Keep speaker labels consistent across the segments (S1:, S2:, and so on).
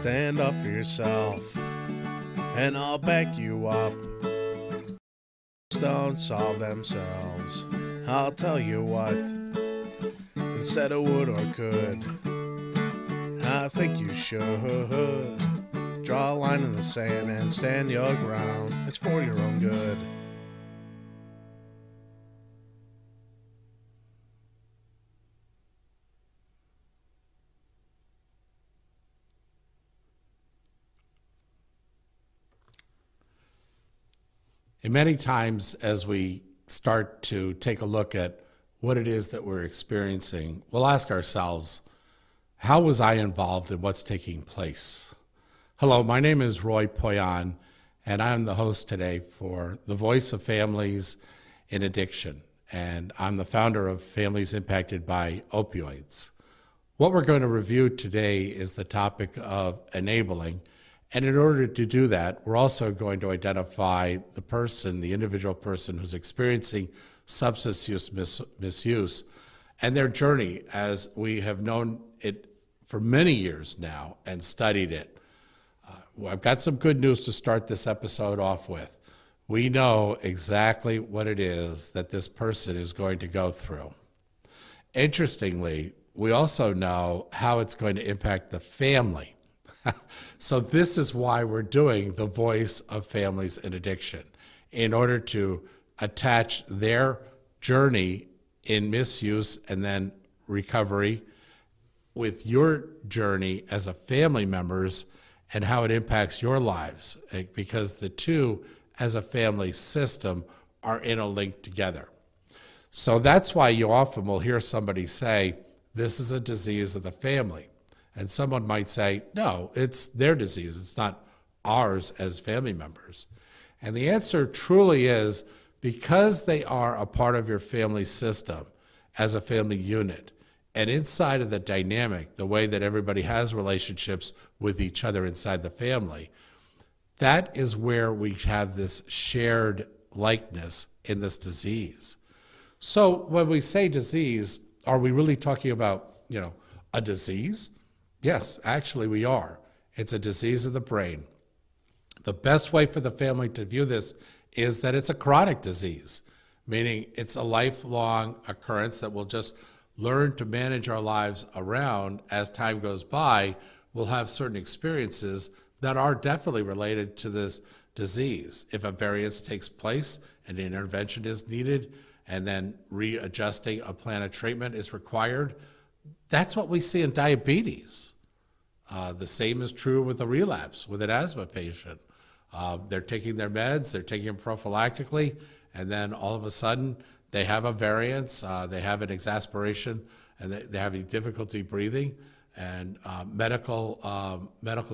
S1: Stand up for yourself, and I'll back you up. Don't solve themselves. I'll tell you what, instead of would or could, I think you should draw a line in the sand and stand your ground. It's for your own good.
S2: And many times as we start to take a look at what it is that we're experiencing, we'll ask ourselves, how was I involved in what's taking place? Hello, my name is Roy Poyan, and I'm the host today for The Voice of Families in Addiction, and I'm the founder of Families Impacted by Opioids. What we're going to review today is the topic of enabling. And in order to do that, we're also going to identify the person, the individual person who's experiencing substance use misuse and their journey, as we have known it for many years now and studied it. I've got some good news to start this episode off with. We know exactly what it is that this person is going to go through. Interestingly, we also know how it's going to impact the family. So this is why we're doing The Voice of Families in Addiction, in order to attach their journey in misuse and then recovery with your journey as a family members and how it impacts your lives, because the two as a family system are interlinked together. So that's why you often will hear somebody say, this is a disease of the family. And someone might say, no, it's their disease. It's not ours as family members. And the answer truly is, because they are a part of your family system as a family unit, and inside of the dynamic, the way that everybody has relationships with each other inside the family, that is where we have this shared likeness in this disease. So when we say disease, are we really talking about, a disease? Yes, actually we are. It's a disease of the brain. The best way for the family to view this is that it's a chronic disease, meaning it's a lifelong occurrence that we'll just learn to manage our lives around as time goes by. We'll have certain experiences that are definitely related to this disease. If a variance takes place and an intervention is needed and then readjusting a plan of treatment is required, that's what we see in diabetes. The same is true with a relapse with an asthma patient. They're taking their meds, they're taking them prophylactically, and then all of a sudden they have a variance, they have an exasperation, and they're having difficulty breathing, and medical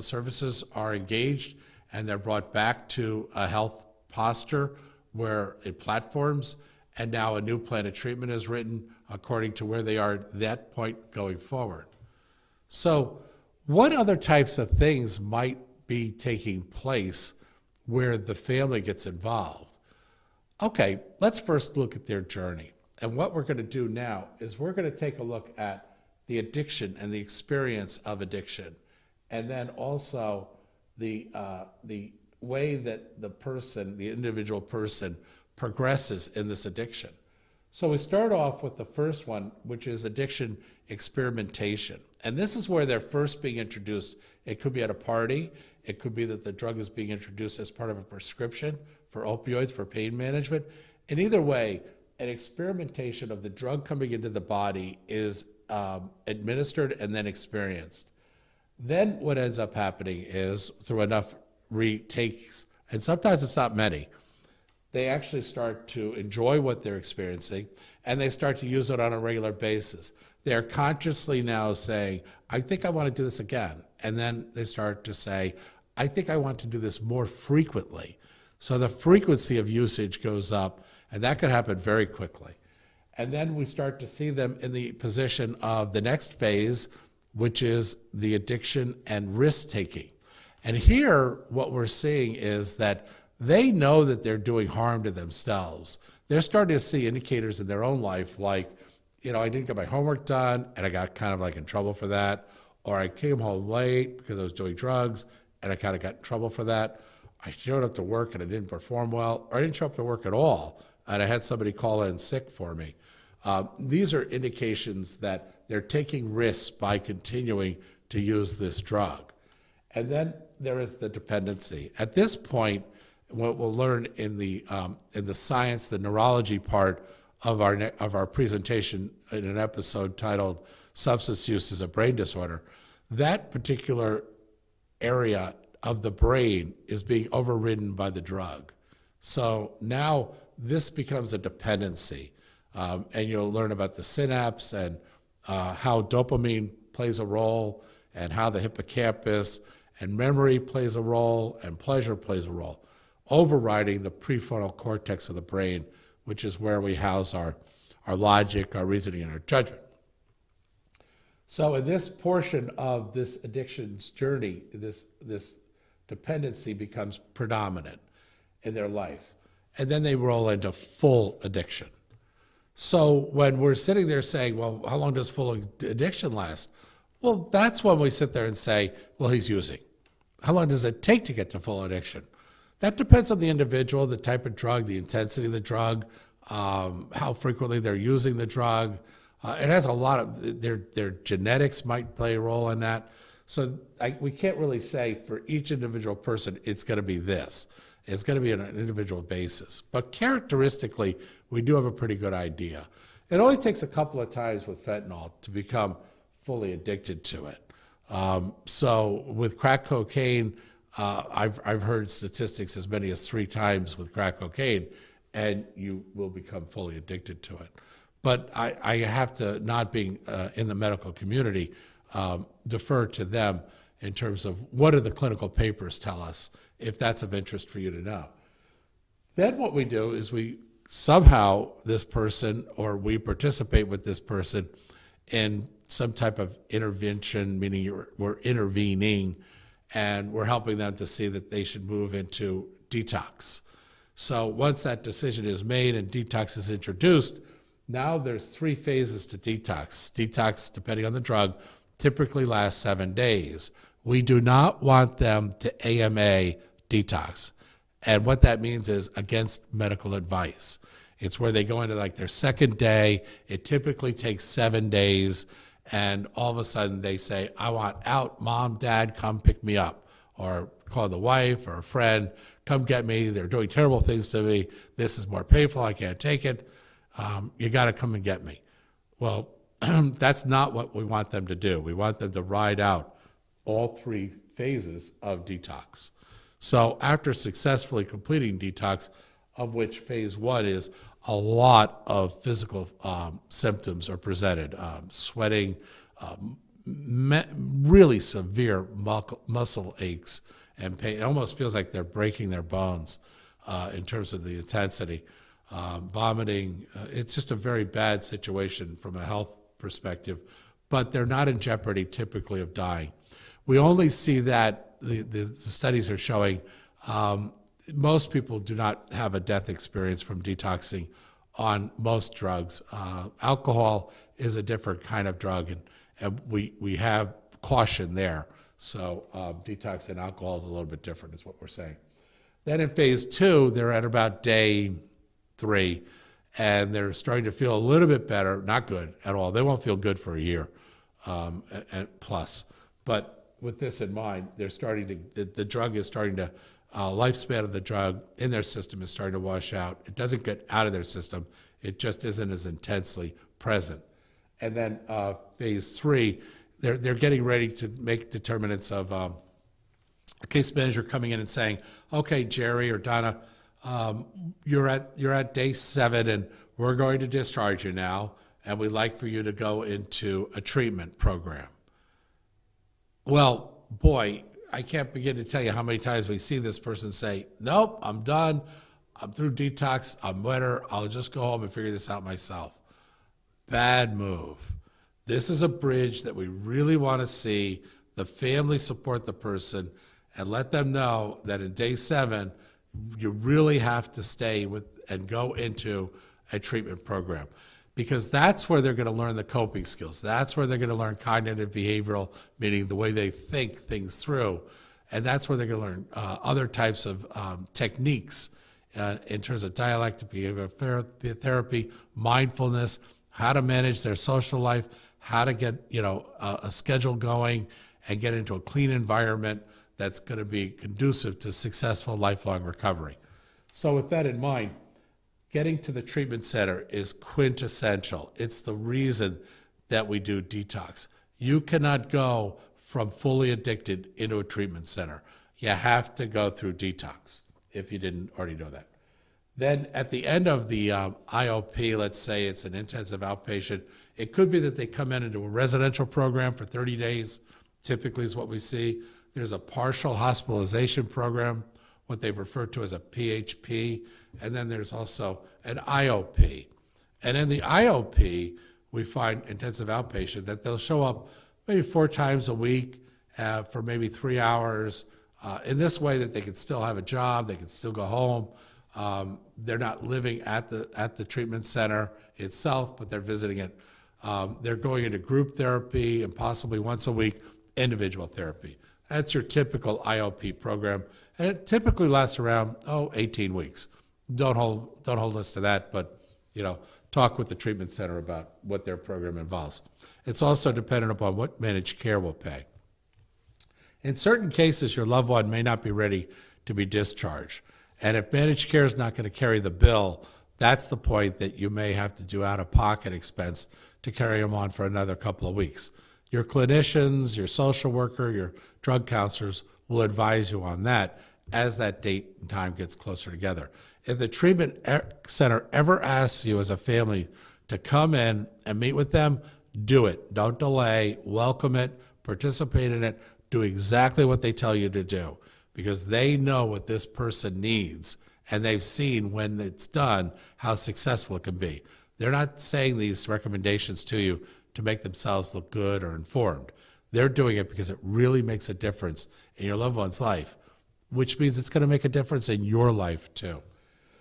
S2: services are engaged, and they're brought back to a health posture where it platforms, and now a new plan of treatment is written according to where they are at that point going forward. So what other types of things might be taking place where the family gets involved? Okay, let's first look at their journey. And what we're going to do now is we're going to take a look at the addiction and the experience of addiction, and then also the way that the person, the individual person, progresses in this addiction. So we start off with the first one, which is addiction experimentation. And this is where they're first being introduced. It could be at a party. It could be that the drug is being introduced as part of a prescription for opioids, for pain management. And either way, an experimentation of the drug coming into the body is administered and then experienced. Then what ends up happening is, through enough retakes, and sometimes it's not many, they actually start to enjoy what they're experiencing, and they start to use it on a regular basis. They're consciously now saying, I think I want to do this again. And then they start to say, I think I want to do this more frequently. So the frequency of usage goes up, and that could happen very quickly. And then we start to see them in the position of the next phase, which is the addiction and risk-taking. And here, what we're seeing is that they know that they're doing harm to themselves. They're starting to see indicators in their own life like, I didn't get my homework done and I got kind of like in trouble for that. or I came home late because I was doing drugs and I kind of got in trouble for that. I showed up to work and I didn't perform well, or I didn't show up to work at all and I had somebody call in sick for me. These are indications that they're taking risks by continuing to use this drug. And then there is the dependency. At this point, what we'll learn in the science, the neurology part of our presentation in an episode titled "Substance Use is a Brain Disorder," that particular area of the brain is being overridden by the drug. So now this becomes a dependency, and you'll learn about the synapse and how dopamine plays a role, and how the hippocampus and memory plays a role, and pleasure plays a role, overriding the prefrontal cortex of the brain, which is where we house our logic, our reasoning, and our judgment. So in this portion of this addiction's journey, this dependency becomes predominant in their life. And then they roll into full addiction. So when we're sitting there saying, well, how long does full addiction last? Well, that's when we sit there and say, well, he's using. How long does it take to get to full addiction? That depends on the individual, the type of drug, the intensity of the drug, how frequently they're using the drug. It has a lot of, their genetics might play a role in that. So we can't really say for each individual person, it's going to be this. It's going to be on an individual basis. But characteristically, we do have a pretty good idea. It only takes a couple of times with fentanyl to become fully addicted to it. So with crack cocaine, I've heard statistics as many as 3 times with crack cocaine, and you will become fully addicted to it. But I have to, not being in the medical community, defer to them in terms of what do the clinical papers tell us, if that's of interest for you to know. Then what we do is we somehow, this person, or we participate with this person in some type of intervention, meaning we're intervening, and we're helping them to see that they should move into detox. So once that decision is made and detox is introduced, now there's 3 phases to detox. Detox, depending on the drug, typically lasts 7 days. We do not want them to AMA detox. And what that means is against medical advice. It's where they go into like their 2nd day. It typically takes 7 days. And all of a sudden they say, I want out, mom, dad, come pick me up. Or call the wife or a friend, come get me. They're doing terrible things to me. This is more painful. I can't take it. You got to come and get me. Well, that's not what we want them to do. We want them to ride out all 3 phases of detox. So after successfully completing detox, of which phase 1 is a lot of physical symptoms are presented, sweating, really severe muscle aches and pain. It almost feels like they're breaking their bones in terms of the intensity. Vomiting, it's just a very bad situation from a health perspective, but they're not in jeopardy typically of dying. We only see that, the studies are showing most people do not have a death experience from detoxing on most drugs. Alcohol is a different kind of drug, and we have caution there. So detox and alcohol is a little bit different is what we're saying. Then in phase 2, they're at about day 3, and they're starting to feel a little bit better, not good at all. They won't feel good for a year and plus. But with this in mind, they're starting to, the drug is starting to, lifespan of the drug in their system is starting to wash out. It doesn't get out of their system. It just isn't as intensely present. And then phase 3, they're getting ready to make determinants of a case manager coming in and saying, okay, Jerry or Donna, you're at day 7 and we're going to discharge you now, and we'd like for you to go into a treatment program. Well, boy, I can't begin to tell you how many times we see this person say, nope, I'm done, I'm through detox, I'm better, I'll just go home and figure this out myself. Bad move. This is a bridge that we really want to see the family support the person and let them know that in day 7, you really have to stay with and go into a treatment program. because that's where they're going to learn the coping skills. That's where they're going to learn cognitive behavioral, meaning the way they think things through. And that's where they're going to learn other types of techniques in terms of dialectic behavioral therapy, mindfulness, how to manage their social life, how to get a schedule going and get into a clean environment that's going to be conducive to successful lifelong recovery. So with that in mind, getting to the treatment center is quintessential. It's the reason that we do detox. You cannot go from fully addicted into a treatment center. You have to go through detox, if you didn't already know that. Then at the end of the IOP, let's say it's an intensive outpatient, it could be that they come in into a residential program for 30 days, typically is what we see. There's a partial hospitalization program, what they've referred to as a PHP, and then there's also an IOP. And in the IOP, we find intensive outpatient that they'll show up maybe 4 times a week for maybe 3 hours. In this way that they can still have a job, they can still go home. They're not living at the treatment center itself, but they're visiting it. They're going into group therapy and possibly once a week, individual therapy. That's your typical IOP program, and it typically lasts around 18 weeks. Don't hold us to that, but talk with the treatment center about what their program involves. It's also dependent upon what managed care will pay. In certain cases, your loved one may not be ready to be discharged, and if managed care is not going to carry the bill, that's the point that you may have to do out-of-pocket expense to carry them on for another couple of weeks. Your clinicians, your social worker, your drug counselors will advise you on that as that date and time gets closer together. If the treatment center ever asks you as a family to come in and meet with them, do it. Don't delay. Welcome it. Participate in it. Do exactly what they tell you to do, because they know what this person needs, and they've seen when it's done how successful it can be. They're not saying these recommendations to you to make themselves look good or informed. They're doing it because it really makes a difference in your loved one's life, which means it's going to make a difference in your life too.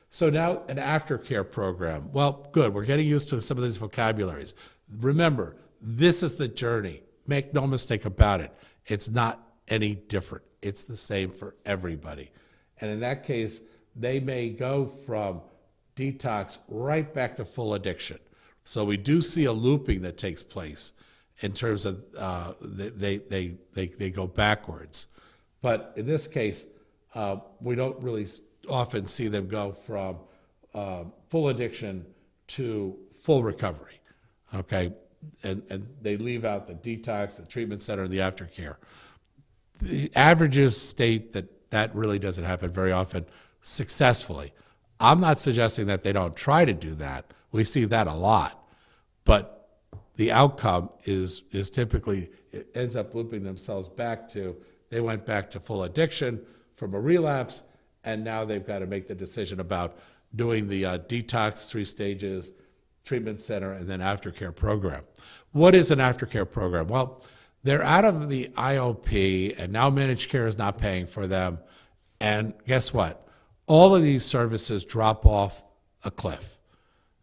S2: So now an aftercare program. Well, good. We're getting used to some of these vocabularies. Remember, this is the journey. Make no mistake about it. It's not any different. It's the same for everybody. And in that case, they may go from detox right back to full addiction. So we do see a looping that takes place in terms of they go backwards. But in this case, we don't really often see them go from full addiction to full recovery, okay? And they leave out the detox, the treatment center, and the aftercare. The averages state that really doesn't happen very often successfully. I'm not suggesting that they don't try to do that. We see that a lot. But the outcome is typically, it ends up looping themselves back to, they went back to full addiction from a relapse, and now they've got to make the decision about doing the detox 3 stages, treatment center, and then aftercare program. What is an aftercare program? Well, they're out of the IOP, and now managed care is not paying for them. And guess what? All of these services drop off a cliff.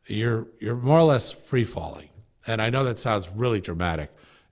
S2: You're more or less free-falling. And I know that sounds really dramatic,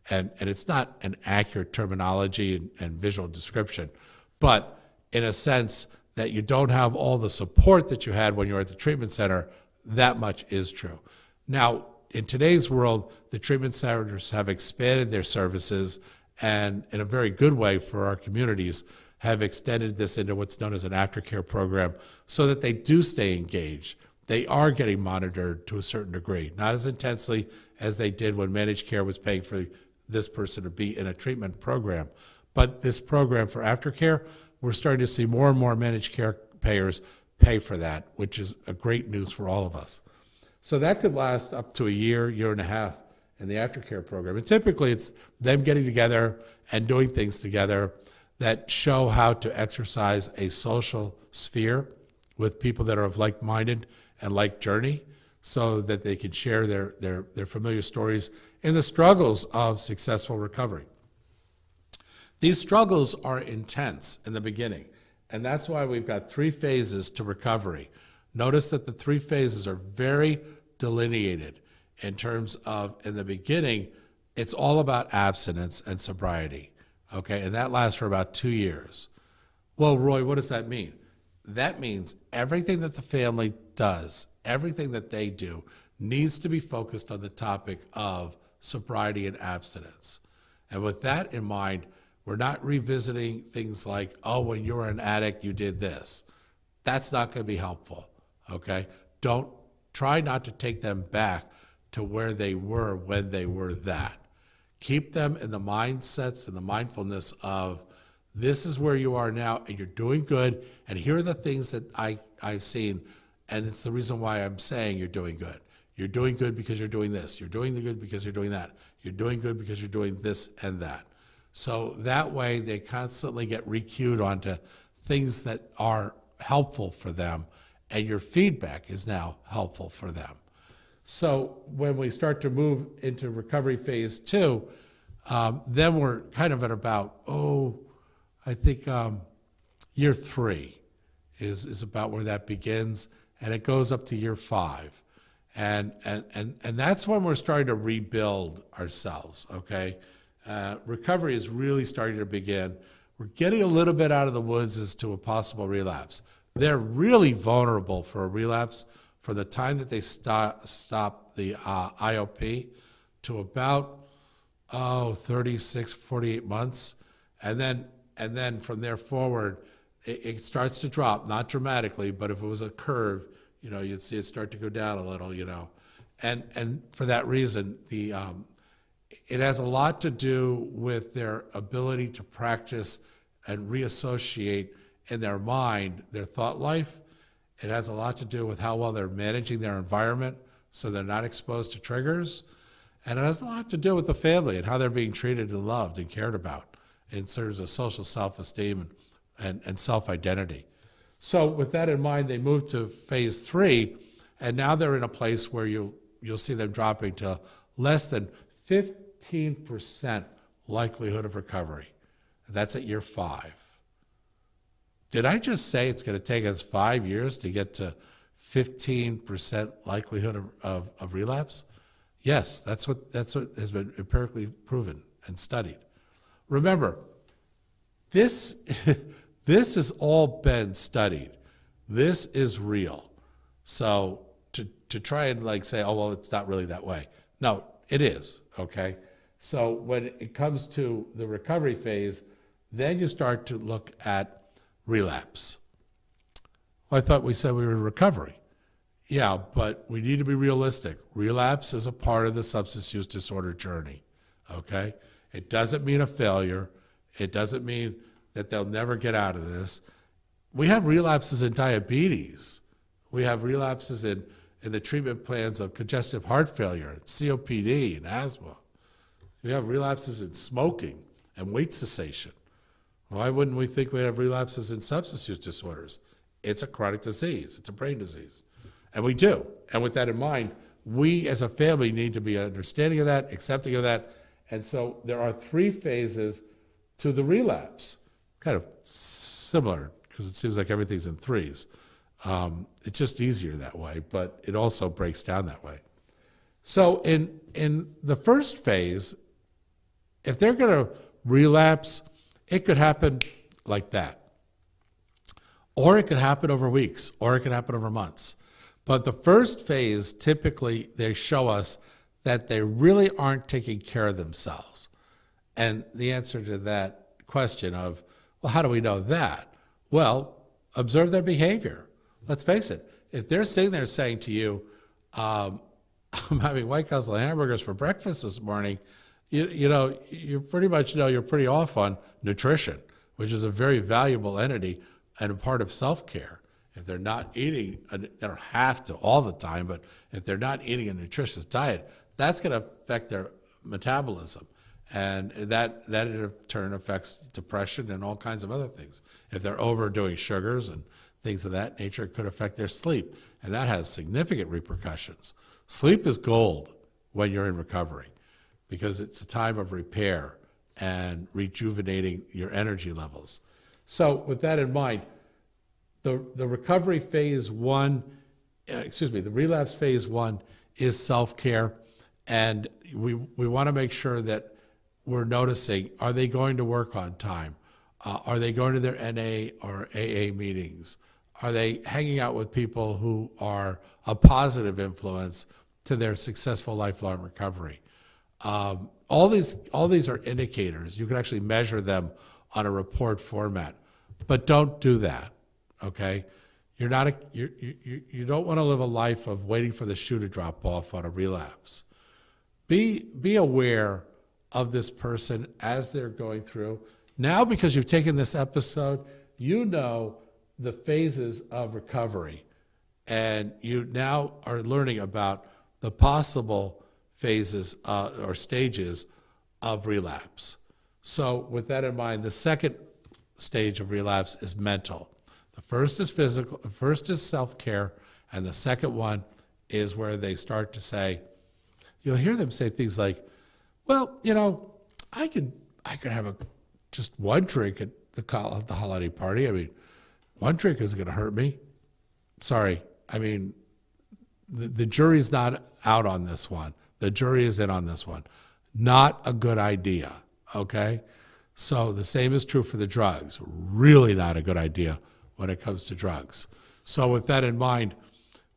S2: and it's not an accurate terminology and visual description, but in a sense that you don't have all the support that you had when you were at the treatment center, that much is true. Now, in today's world, the treatment centers have expanded their services, and in a very good way for our communities, have extended this into what's known as an aftercare program so that they do stay engaged. They are getting monitored to a certain degree, not as intensely as they did when managed care was paying for this person to be in a treatment program. But this program for aftercare, we're starting to see more and more managed care payers pay for that, which is a great news for all of us. So that could last up to a year, year and a half in the aftercare program. And typically it's them getting together and doing things together that show how to exercise a social sphere with people that are of like-minded and like journey, so that they can share their familiar stories in the struggles of successful recovery. These struggles are intense in the beginning, and that's why we've got 3 phases to recovery. Notice that the 3 phases are very delineated. in terms of, in the beginning, it's all about abstinence and sobriety, okay? And that lasts for about 2 years. Well, Roy, what does that mean? That means everything that the family does, everything that they do, needs to be focused on the topic of sobriety and abstinence. And with that in mind, we're not revisiting things like, oh, when you were an addict, you did this. That's not going to be helpful, okay? Try not to take them back to where they were when they were that. Keep them in the mindsets and the mindfulness of, this is where you are now, and you're doing good, and here are the things that I've seen, and it's the reason why I'm saying you're doing good. You're doing good because you're doing this. You're doing the good because you're doing that. You're doing good because you're doing this and that. So that way they constantly get re-cued onto things that are helpful for them, and your feedback is now helpful for them. So when we start to move into recovery phase 2, then we're kind of at about, I think year 3 is about where that begins, and it goes up to year 5. And that's when we're starting to rebuild ourselves, okay? Recovery is really starting to begin. We're getting a little bit out of the woods as to a possible relapse. They're really vulnerable for a relapse from the time that they stop the IOP to about 36, 48 months, and then from there forward, it starts to drop, not dramatically, but if it was a curve, you'd see it start to go down a little, and for that reason, it has a lot to do with their ability to practice and reassociate in their mind their thought life. It has a lot to do with how well they're managing their environment so they're not exposed to triggers. And it has a lot to do with the family and how they're being treated and loved and cared about in terms of social self-esteem and self-identity. So with that in mind, they move to phase 3, and now they're in a place where you'll see them dropping to less than 15% likelihood of recovery. That's at year 5. Did I just say it's going to take us 5 years to get to 15% likelihood of relapse? Yes, that's what has been empirically proven and studied. Remember, this has all been studied. This is real. So to try and say, oh, well, it's not really that way. No, it is, okay? So when it comes to the recovery phase, then you start to look at relapse. Well, I thought we said we were in recovery. Yeah, but we need to be realistic. Relapse is a part of the substance use disorder journey, okay? It doesn't mean a failure. It doesn't mean that they'll never get out of this. We have relapses in diabetes. We have relapses in the treatment plans of congestive heart failure, COPD, and asthma. We have relapses in smoking and weight cessation. Why wouldn't we think we have relapses in substance use disorders? It's a chronic disease. It's a brain disease. And we do. And with that in mind, we as a family need to be understanding of that, accepting of that. And so there are 3 phases to the relapse. Kind of similar, because it seems like everything's in 3s. It's just easier that way, but it also breaks down that way. So in the first phase, if they're going to relapse, it could happen like that. Or it could happen over weeks, or it could happen over months. But the first phase, typically, they show us that they really aren't taking care of themselves. And the answer to that question of, well, how do we know that? Well, observe their behavior. Let's face it. If they're sitting there saying to you, I'm having White Castle hamburgers for breakfast this morning, you pretty much know you're pretty off on nutrition, which is a very valuable entity and a part of self-care. If they're not eating, they don't have to all the time, but if they're not eating a nutritious diet, that's going to affect their metabolism. And that in turn affects depression and all kinds of other things. If they're overdoing sugars and things of that nature, it could affect their sleep. And that has significant repercussions. Sleep is gold when you're in recovery because it's a time of repair and rejuvenating your energy levels. So with that in mind, the recovery phase 1, the relapse phase 1 is self-care. And we want to make sure that we're noticing, are they going to work on time? Are they going to their NA or AA meetings? Are they hanging out with people who are a positive influence to their successful lifelong recovery? All these are indicators. You can actually measure them on a report format, but don't do that. Okay, you don't want to live a life of waiting for the shoe to drop off on a relapse. Be aware of this person as they're going through. Now, because you've taken this episode, you know the phases of recovery, and you now are learning about the possible phases or stages of relapse. So with that in mind, the second stage of relapse is mental. The first is physical, the first is self-care, and the second one is where they start to say, you'll hear them say things like, well, I could have just one drink at the holiday party. I mean, one drink isn't going to hurt me. Sorry. I mean, the jury's not out on this one. The jury is in on this one. Not a good idea, okay? So the same is true for the drugs. Really not a good idea when it comes to drugs. So with that in mind,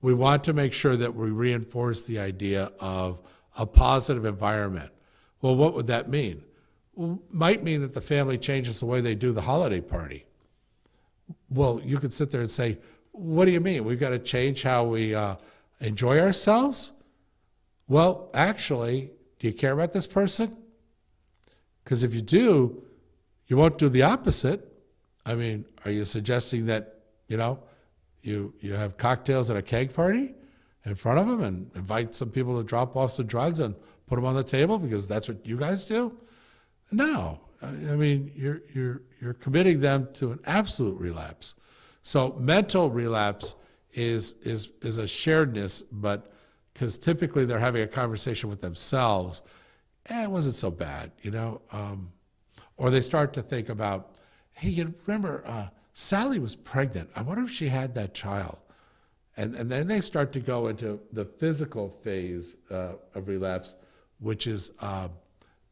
S2: we want to make sure that we reinforce the idea of a positive environment. Well, what would that mean? Well, might mean that the family changes the way they do the holiday party. Well, you could sit there and say, what do you mean? We've got to change how we enjoy ourselves? Well, actually, do you care about this person? Because if you do, you won't do the opposite. I mean, are you suggesting that, you have cocktails at a keg party in front of them and invite some people to drop off some drugs and put them on the table because that's what you guys do? No. I mean, you're committing them to an absolute relapse. So mental relapse is a sharedness, but because typically they're having a conversation with themselves, it wasn't so bad, or they start to think about, hey, you remember Sally was pregnant. I wonder if she had that child. And then they start to go into the physical phase of relapse, which is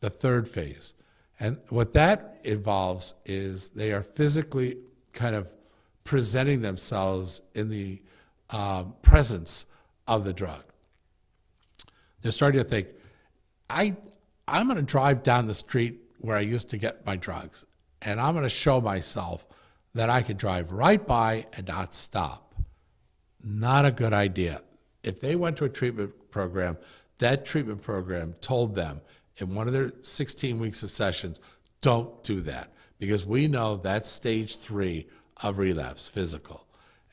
S2: the third phase. And what that involves is they are physically kind of presenting themselves in the presence of the drug. They're starting to think, I'm going to drive down the street where I used to get my drugs, and I'm going to show myself that I can drive right by and not stop. Not a good idea. If they went to a treatment program, that treatment program told them in one of their 16 weeks of sessions, don't do that, because we know that's stage 3 of relapse, physical,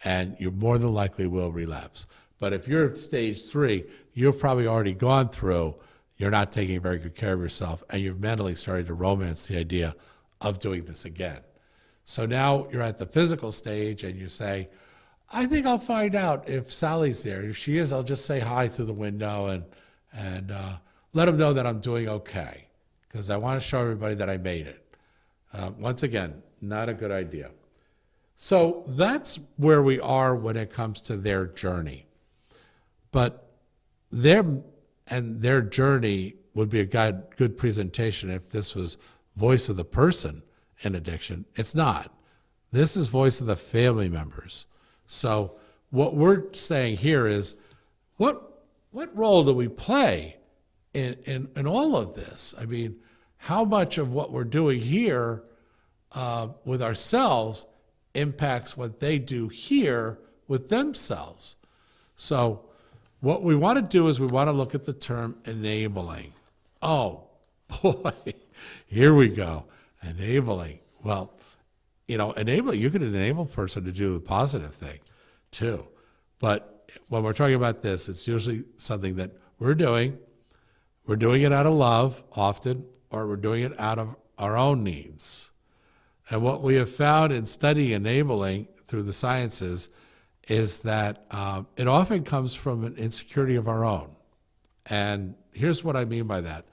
S2: and you more than likely will relapse. But if you're at stage 3, you've probably already gone through, you're not taking very good care of yourself, and you've mentally started to romance the idea of doing this again. So now you're at the physical stage and you say, I think I'll find out if Sally's there. If she is, I'll just say hi through the window and let them know that I'm doing okay, because I want to show everybody that I made it. Once again, not a good idea. So that's where we are when it comes to their journey. But their journey would be a good presentation if this was voice of the person in addiction. It's not. This is voice of the family members. So what we're saying here is, what role do we play in all of this? I mean, how much of what we're doing here with ourselves impacts what they do here with themselves? So what we want to do is we want to look at the term enabling. Oh, boy, here we go. Enabling. Well, enabling, you can enable a person to do the positive thing too. But when we're talking about this, it's usually something that we're doing. We're doing it out of love often, or we're doing it out of our own needs. And what we have found in studying enabling through the sciences is that it often comes from an insecurity of our own. And here's what I mean by that.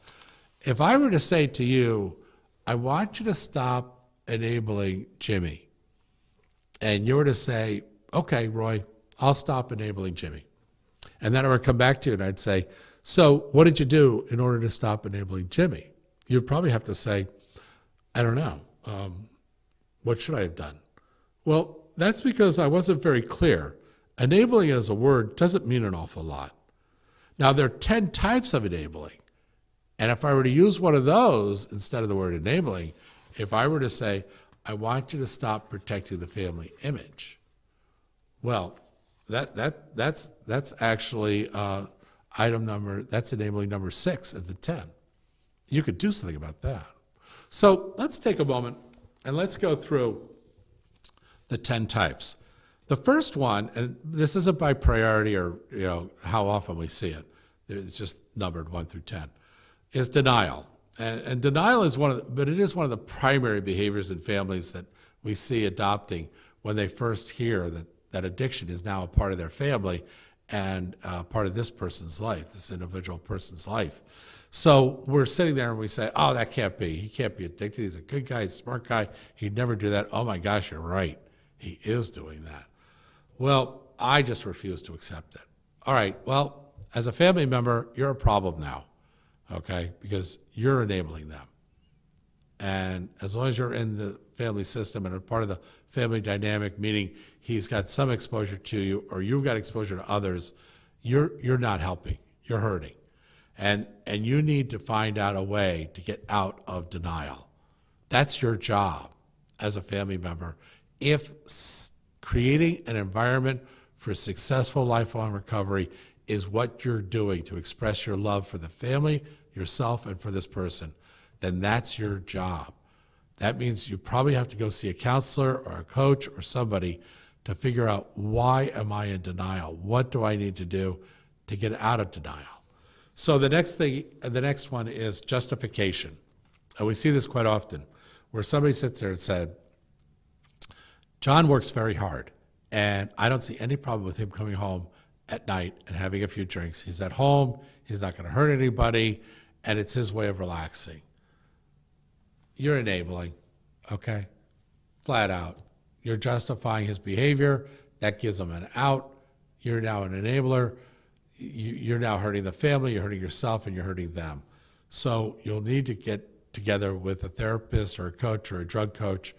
S2: If I were to say to you, I want you to stop enabling Jimmy, and you were to say, okay, Roy, I'll stop enabling Jimmy. And then I would come back to you and I'd say, so what did you do in order to stop enabling Jimmy? You'd probably have to say, I don't know. What should I have done? Well, that's because I wasn't very clear. Enabling as a word doesn't mean an awful lot. Now, there are 10 types of enabling. And if I were to use one of those instead of the word enabling, if I were to say, I want you to stop protecting the family image, well, that's actually that's enabling number 6 of the 10. You could do something about that. So let's take a moment and let's go through the 10 types. The first one, and this isn't by priority or how often we see it, it's just numbered 1 through 10, is denial. And denial is but it is one of the primary behaviors in families that we see adopting when they first hear that addiction is now a part of their family and part of this person's life, this individual person's life. So we're sitting there and we say, oh, that can't be. He can't be addicted. He's a good guy, he's a smart guy. He'd never do that. Oh my gosh, you're right. He is doing that. Well, I just refuse to accept it. All right, well, as a family member, you're a problem now, okay, because you're enabling them. And as long as you're in the family system and a part of the family dynamic, meaning he's got some exposure to you or you've got exposure to others, you're not helping, you're hurting. And you need to find out a way to get out of denial. That's your job as a family member. If creating an environment for successful lifelong recovery is what you're doing to express your love for the family, yourself, and for this person, then that's your job. That means you probably have to go see a counselor or a coach or somebody to figure out, why am I in denial? What do I need to do to get out of denial? So the next one is justification. And we see this quite often, where somebody sits there and said, John works very hard, and I don't see any problem with him coming home at night and having a few drinks. He's at home, he's not going to hurt anybody, and it's his way of relaxing. You're enabling, okay? Flat out. You're justifying his behavior. That gives him an out. You're now an enabler. You're now hurting the family, you're hurting yourself, and you're hurting them. So you'll need to get together with a therapist or a coach or a drug coach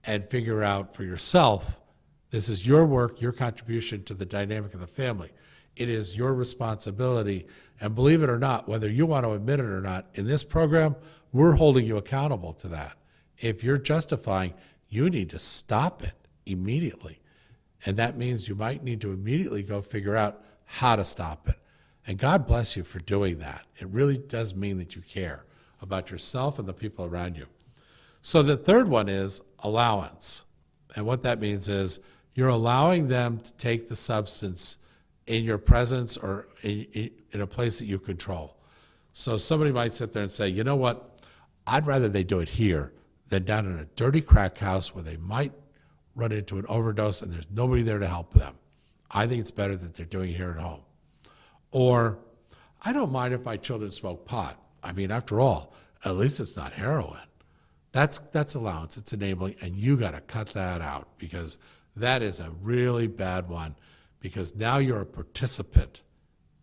S2: and figure out for yourself, this is your work, your contribution to the dynamic of the family. It is your responsibility. And believe it or not, whether you want to admit it or not, in this program, we're holding you accountable to that. If you're justifying, you need to stop it immediately. And that means you might need to immediately go figure out how to stop it. And God bless you for doing that. It really does mean that you care about yourself and the people around you. So the third one is allowance. And what that means is you're allowing them to take the substance in your presence or in a place that you control. So somebody might sit there and say, you know what, I'd rather they do it here than down in a dirty crack house where they might run into an overdose and there's nobody there to help them. I think it's better that they're doing it here at home. Or, I don't mind if my children smoke pot. I mean, after all, at least it's not heroin. That's allowance, it's enabling, and you got to cut that out because that is a really bad one because now you're a participant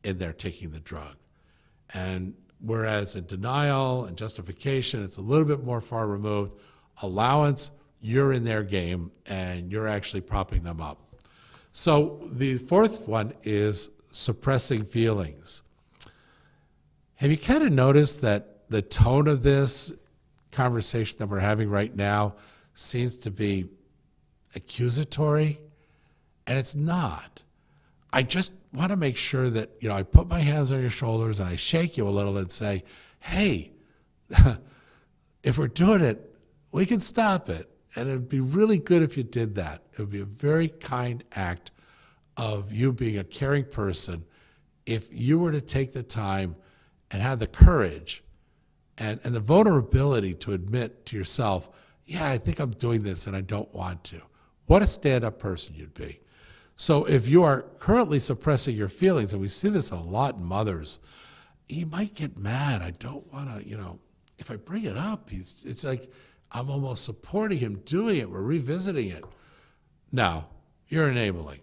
S2: in their taking the drug. And whereas in denial and justification, it's a little bit more far removed, allowance, you're in their game and you're actually propping them up. So the fourth one is suppressing feelings. Have you kind of noticed that the tone of this conversation that we're having right now seems to be accusatory? And it's not. I just want to make sure that, I put my hands on your shoulders and I shake you a little and say, hey, if we're doing it, we can stop it. And it'd be really good if you did that. It would be a very kind act of you being a caring person if you were to take the time and have the courage and the vulnerability to admit to yourself, yeah, I think I'm doing this and I don't want to. What a stand-up person you'd be. So if you are currently suppressing your feelings, and we see this a lot in mothers, he might get mad. I don't want to, if I bring it up, it's like I'm almost supporting him doing it. We're revisiting it. No, you're enabling,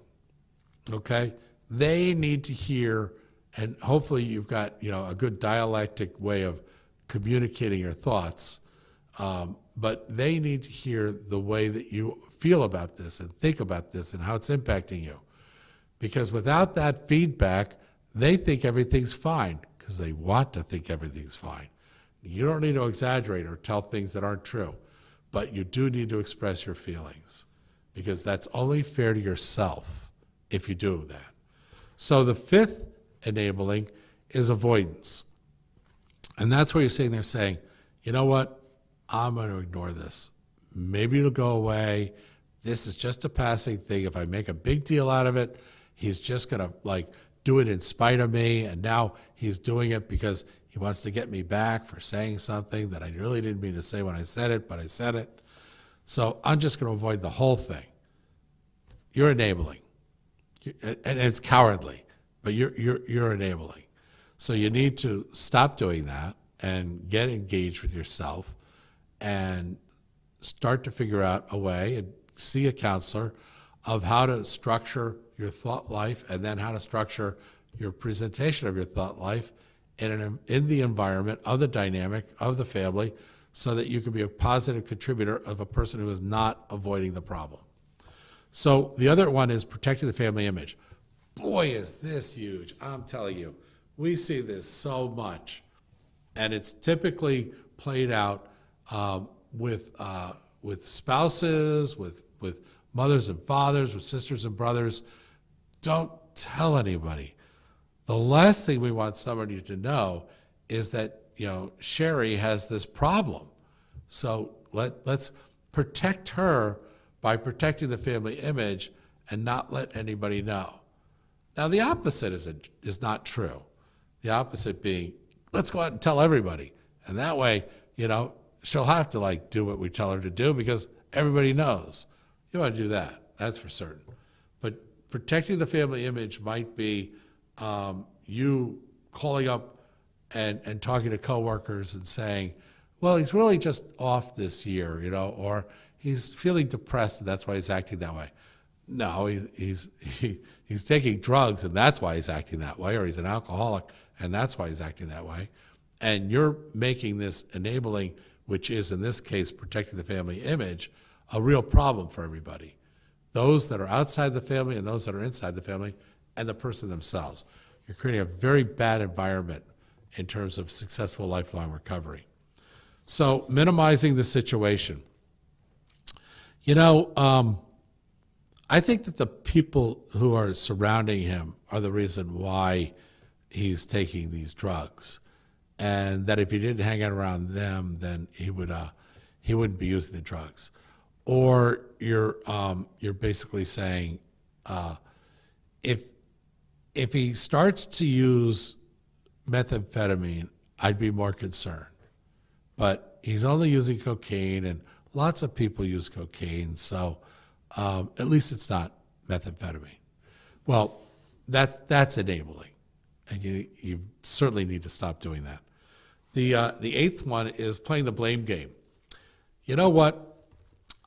S2: okay? they need to hear, and hopefully you've got, a good dialectic way of communicating your thoughts, but they need to hear the way that you feel about this and think about this and how it's impacting you. Because without that feedback, they think everything's fine because they want to think everything's fine. You don't need to exaggerate or tell things that aren't true, but you do need to express your feelings because that's only fair to yourself if you do that. So the fifth enabling is avoidance. And that's where you're sitting there saying, you know what, I'm going to ignore this. Maybe it'll go away. This is just a passing thing. If I make a big deal out of it, he's just going to do it in spite of me. And now he's doing it because he wants to get me back for saying something that I really didn't mean to say when I said it, but I said it. So I'm just going to avoid the whole thing. You're enabling. And it's cowardly, but you're enabling. So you need to stop doing that and get engaged with yourself and start to figure out a way and see a counselor of how to structure your thought life and then how to structure your presentation of your thought life in the environment of the dynamic of the family so that you can be a positive contributor of a person who is not avoiding the problem. So the other one is protecting the family image. Boy, is this huge. I'm telling you, we see this so much. And it's typically played out with spouses, with mothers and fathers, with sisters and brothers. Don't tell anybody. The last thing we want somebody to know is that, Sherry has this problem. So let's protect her by protecting the family image and not let anybody know. Now, the opposite is not true. The opposite being, let's go out and tell everybody. And that way, she'll have to do what we tell her to do because everybody knows. You want to do that, that's for certain. But protecting the family image might be you calling up and talking to coworkers and saying, well, he's really just off this year, or he's feeling depressed and that's why he's acting that way. No, he's taking drugs and that's why he's acting that way, or he's an alcoholic and that's why he's acting that way. And you're making this enabling, which is in this case protecting the family image, a real problem for everybody. Those that are outside the family and those that are inside the family and the person themselves. You're creating a very bad environment in terms of successful lifelong recovery. So minimizing the situation. I think that the people who are surrounding him are the reason why he's taking these drugs, and that if he didn't hang out around them, then he wouldn't be using the drugs. Or you're basically saying, if he starts to use methamphetamine, I'd be more concerned. But he's only using cocaine, and lots of people use cocaine, so at least it's not methamphetamine. Well, that's enabling, and you certainly need to stop doing that. The eighth one is playing the blame game. You know what?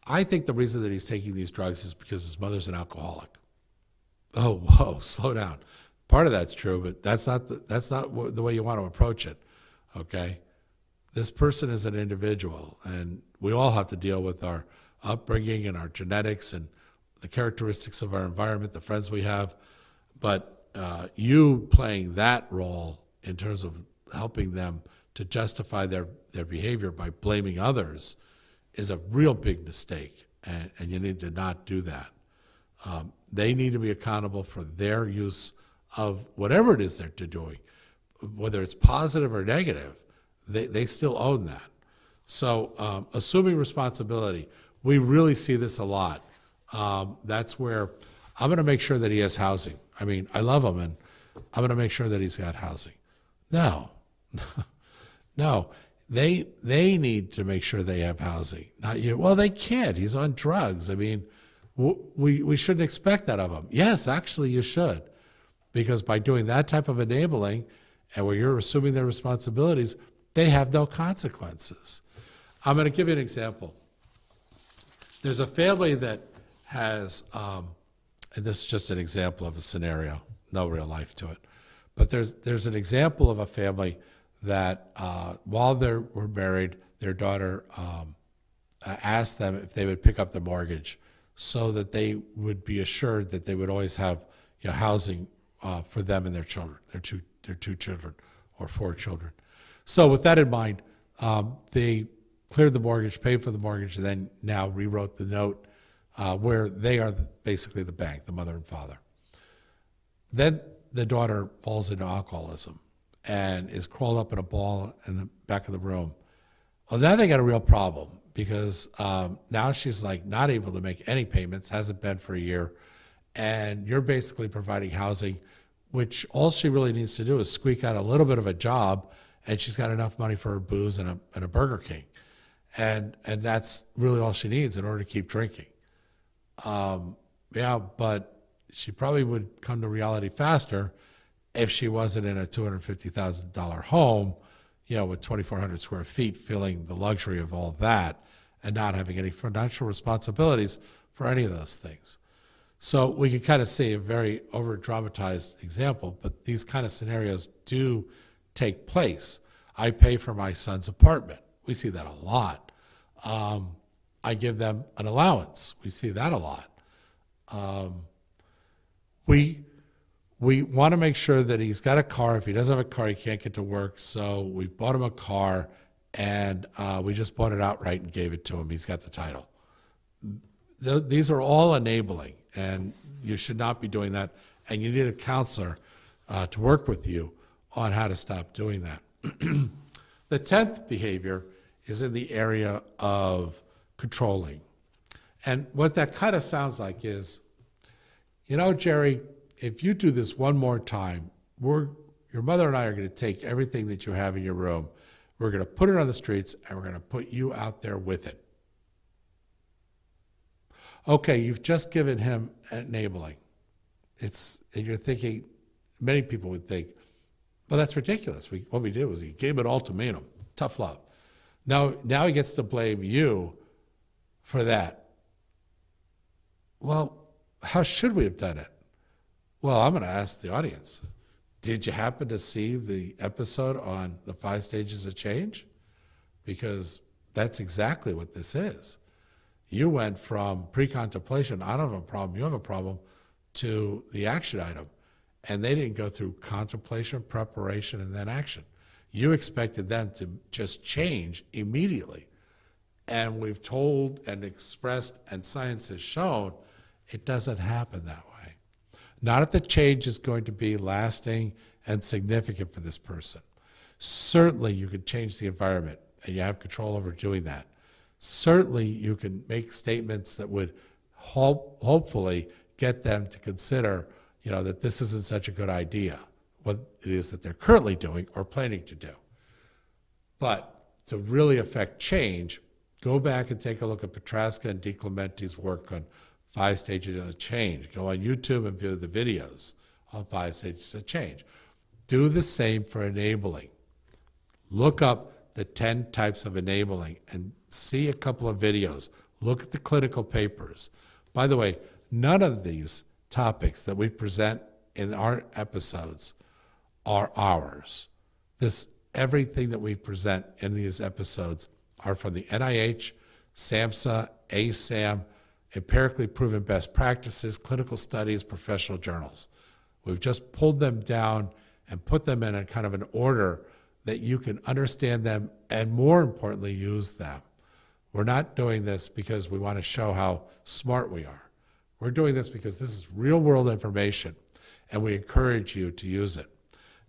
S2: I think the reason that he's taking these drugs is because his mother's an alcoholic. Oh, whoa, slow down. Part of that's true, but that's not the way you want to approach it, okay? This person is an individual, and we all have to deal with our upbringing and our genetics and the characteristics of our environment, the friends we have. But you playing that role in terms of helping them to justify their behavior by blaming others is a real big mistake, and you need to not do that. They need to be accountable for their use of whatever it is they're doing, whether it's positive or negative. They still own that. So assuming responsibility, we really see this a lot. That's where I'm going to make sure that he has housing. I mean, I love him, and I'm going to make sure that he's got housing. No, no. They need to make sure they have housing, not you. Well, they can't. He's on drugs. I mean, we shouldn't expect that of him. Yes, actually, you should, because by doing that type of enabling, and where you're assuming their responsibilities, they have no consequences. I'm going to give you an example. There's a family that has, and this is just an example of a scenario, no real life to it. But there's an example of a family that while they were married, their daughter asked them if they would pick up the mortgage so that they would be assured that they would always have housing for them and their children, their two children or 4 children. So with that in mind, they cleared the mortgage, paid for the mortgage, and then now rewrote the note where they are basically the bank, the mother and father. Then the daughter falls into alcoholism and is crawled up in a ball in the back of the room. Well, now they got a real problem because now she's like not able to make any payments, hasn't been for a year, and you're basically providing housing, which all she really needs to do is squeak out a little bit of a job, and she's got enough money for her booze and a Burger King. And that's really all she needs in order to keep drinking. But she probably would come to reality faster if she wasn't in a $250,000 home, with 2,400 square feet, feeling the luxury of all that and not having any financial responsibilities for any of those things. So we can kind of see a very over-dramatized example, but these kind of scenarios do take place. I pay for my son's apartment. We see that a lot. I give them an allowance. We see that a lot. We want to make sure that he's got a car. If he doesn't have a car, he can't get to work. So we bought him a car, and we just bought it outright and gave it to him. He's got the title. These are all enabling, and you should not be doing that. And you need a counselor to work with you on how to stop doing that. The 10th behavior is in the area of controlling. And what that kind of sounds like is, Jerry, if you do this one more time, your mother and I are going to take everything that you have in your room, we're going to put it on the streets, and we're going to put you out there with it. Okay, you've just given him enabling. And you're thinking, many people would think, well, that's ridiculous. What we did was he gave an ultimatum, tough love. Now he gets to blame you for that. Well, how should we have done it? Well, I'm going to ask the audience. Did you happen to see the episode on the 5 stages of change? Because that's exactly what this is. You went from pre-contemplation, I don't have a problem, you have a problem, to the action item. And they didn't go through contemplation, preparation, and then action. You expected them to just change immediately. And we've told and expressed, and science has shown, it doesn't happen that way. Not if the change is going to be lasting and significant for this person. Certainly you can change the environment, and you have control over doing that. Certainly you can make statements that would hopefully get them to consider that this isn't such a good idea, what it is that they're currently doing or planning to do. But to really affect change, go back and take a look at Petraska and DiClementi's work on 5 stages of change. Go on YouTube and view the videos on 5 stages of change. Do the same for enabling. Look up the 10 types of enabling and see a couple of videos. Look at the clinical papers. By the way, none of these topics that we present in our episodes are ours. Everything that we present in these episodes are from the NIH, SAMHSA, ASAM, empirically proven best practices, clinical studies, professional journals. We've just pulled them down and put them in a kind of an order that you can understand them and, more importantly, use them. We're not doing this because we want to show how smart we are. We're doing this because this is real-world information, and we encourage you to use it.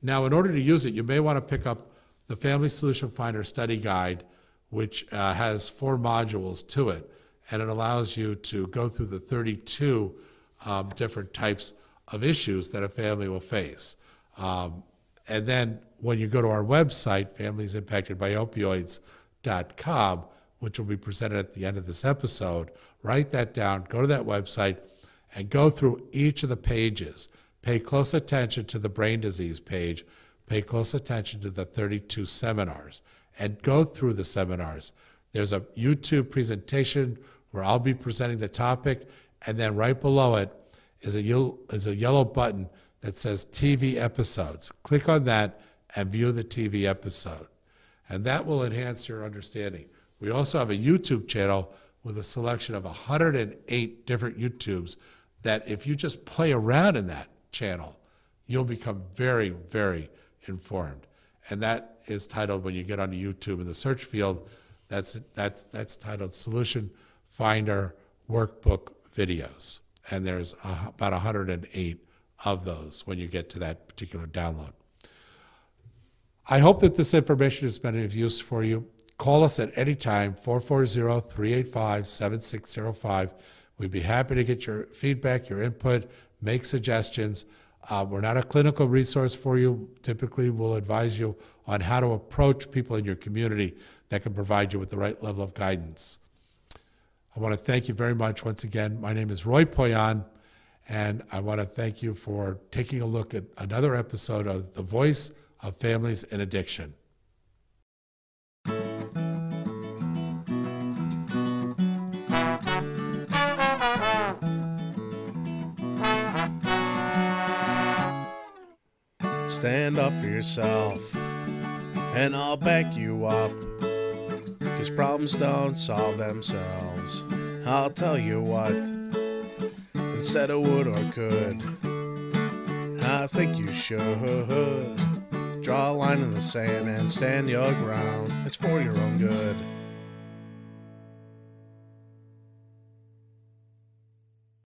S2: Now, in order to use it, you may want to pick up the Family Solution Finder Study Guide, which has 4 modules to it, and it allows you to go through the 32 different types of issues that a family will face. And then when you go to our website, familiesimpactedbyopioids.com, which will be presented at the end of this episode, write that down, go to that website, and go through each of the pages. Pay close attention to the brain disease page. Pay close attention to the 32 seminars, and go through the seminars. There's a YouTube presentation where I'll be presenting the topic, and then right below it is a yellow button that says TV episodes. Click on that and view the TV episode. And that will enhance your understanding. We also have a YouTube channel with a selection of 108 different YouTubes that if you just play around in that channel, you'll become very, very informed. And that is titled, when you get onto YouTube in the search field, that's titled Solution Finder Workbook Videos. And there's about 108 of those when you get to that particular download. I hope that this information has been of use for you. Call us at any time, 440-385-7605. We'd be happy to get your feedback, your input, make suggestions. We're not a clinical resource for you. Typically, we'll advise you on how to approach people in your community that can provide you with the right level of guidance. I want to thank you very much once again. My name is Roy Poyan, and I want to thank you for taking a look at another episode of The Voice of Families in Addiction.
S1: Stand up for yourself, and I'll back you up, 'cause problems don't solve themselves. I'll tell you what, instead of would or could, I think you should draw a line in the sand and stand your ground. It's for your own good.